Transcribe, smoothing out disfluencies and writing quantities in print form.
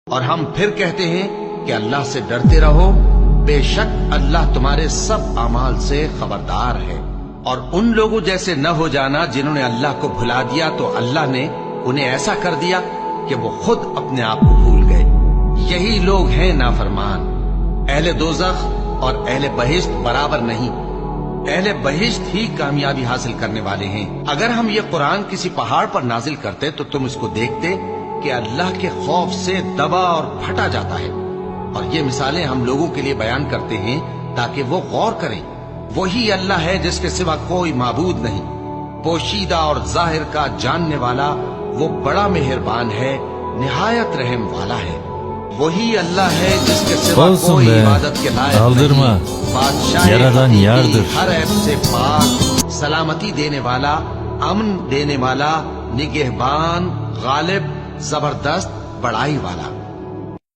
اور ہم پھر کہتے ہیں کہ اللہ سے ڈرتے رہو، بے شک اللہ تمہارے سب اعمال سے خبردار ہے۔ اور ان لوگوں جیسے نہ ہو جانا جنہوں نے اللہ کو بھلا دیا تو اللہ نے انہیں ایسا کر دیا کہ وہ خود اپنے آپ کو بھول گئے۔ یہی لوگ ہیں نافرمان۔ اہل دوزخ اور اہل بہشت برابر نہیں، اہل بہشت ہی کامیابی حاصل کرنے والے ہیں۔ اگر ہم یہ قرآن کسی پہاڑ پر نازل کرتے تو تم اس کو دیکھتے کہ اللہ کے خوف سے دبا اور پھٹا جاتا ہے۔ اور یہ مثالیں ہم لوگوں کے لیے بیان کرتے ہیں تاکہ وہ غور کریں۔ وہی اللہ ہے جس کے سوا کوئی معبود نہیں، پوشیدہ اور ظاہر کا جاننے والا، وہ بڑا مہربان ہے، نہایت رحم والا ہے۔ وہی اللہ ہے جس کے سوا Olsun کوئی be, عبادت کے لائق aldırma. نہیں، بادشاہ Yaradan حقیقی، yardır. ہر عیب سے پاک، سلامتی دینے والا، امن دینے والا، نگہبان، غالب، زبردست، بڑائی والا۔